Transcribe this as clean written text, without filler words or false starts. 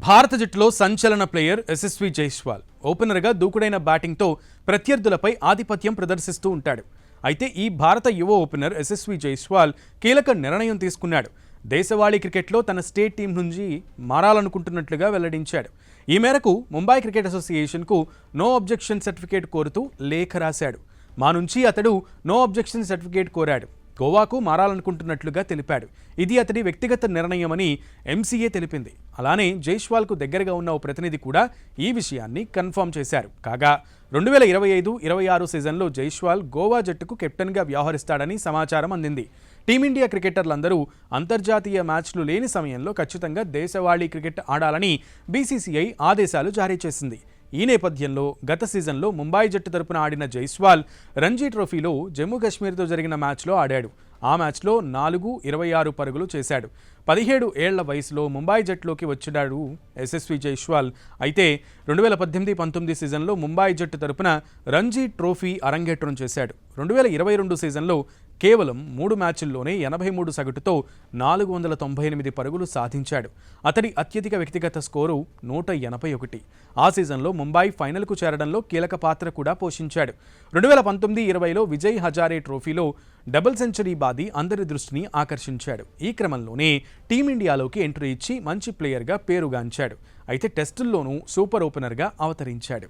భారత జట్టులో సంచలన ప్లేయర్ యశస్వి జైస్వాల్ ఓపెనర్గా దూకుడైన బ్యాటింగ్తో ప్రత్యర్థులపై ఆధిపత్యం ప్రదర్శిస్తూ ఉంటాడు. అయితే ఈ భారత యువ ఓపెనర్ యశస్వి జైస్వాల్ కీలక నిర్ణయం తీసుకున్నాడు. దేశవాళీ క్రికెట్లో తన స్టేట్ టీం నుంచి మారాలనుకుంటున్నట్లుగా వెల్లడించాడు. ఈ మేరకు ముంబై క్రికెట్ అసోసియేషన్కు నో అబ్జెక్షన్ సర్టిఫికేట్ కోరుతూ లేఖ రాశాడు. మా నుంచి అతడు నో అబ్జెక్షన్ సర్టిఫికేట్ కోరాడు. గోవాకు మారాలనుకుంటున్నట్లుగా తెలిపాడు. ఇది అతడి వ్యక్తిగత నిర్ణయమని ఎంసీఏ తెలిపింది. అలానే జైస్వాల్కు దగ్గరగా ఉన్న ఓ ప్రతినిధి కూడా ఈ విషయాన్ని కన్ఫర్మ్ చేశారు. కాగా 2025-26 సీజన్లో జైస్వాల్ గోవా జట్టుకు కెప్టెన్గా వ్యవహరిస్తాడని సమాచారం అందింది. టీమిండియా క్రికెటర్లందరూ అంతర్జాతీయ మ్యాచ్లు లేని సమయంలో ఖచ్చితంగా దేశవాళీ క్రికెట్ ఆడాలని బీసీసీఐ ఆదేశాలు జారీ చేసింది. ఈ నేపథ్యంలో గత సీజన్లో ముంబై జట్టు తరపున ఆడిన జైస్వాల్ రంజీ ట్రోఫీలో జమ్మూ కాశ్మీర్తో జరిగిన మ్యాచ్లో ఆడాడు. ఆ మ్యాచ్లో 4-26 పరుగులు చేశాడు. 17 ఏళ్ల వయసులో ముంబై జట్టులోకి వచ్చాడు యశస్వి జైస్వాల్. అయితే 2018-19 సీజన్లో ముంబై జట్టు తరపున రంజీ ట్రోఫీ అరంగేట్రం చేశాడు. 2022 సీజన్లో కేవలం 3 మ్యాచ్ల్లోనే 83 సగటుతో 498 పరుగులు సాధించాడు. అతడి అత్యధిక వ్యక్తిగత స్కోరు 181. ఆ సీజన్లో ముంబై ఫైనల్కు చేరడంలో కీలక పాత్ర కూడా పోషించాడు. 2019-20లో విజయ్ హజారే ట్రోఫీలో డబుల్ సెంచరీ బాది అందరి దృష్టిని ఆకర్షించాడు. ఈ క్రమంలోనే టీమిండియాలోకి ఎంట్రీ ఇచ్చి మంచి ప్లేయర్గా పేరుగాంచాడు. అయితే టెస్టుల్లోనూ సూపర్ ఓపెనర్గా అవతరించాడు.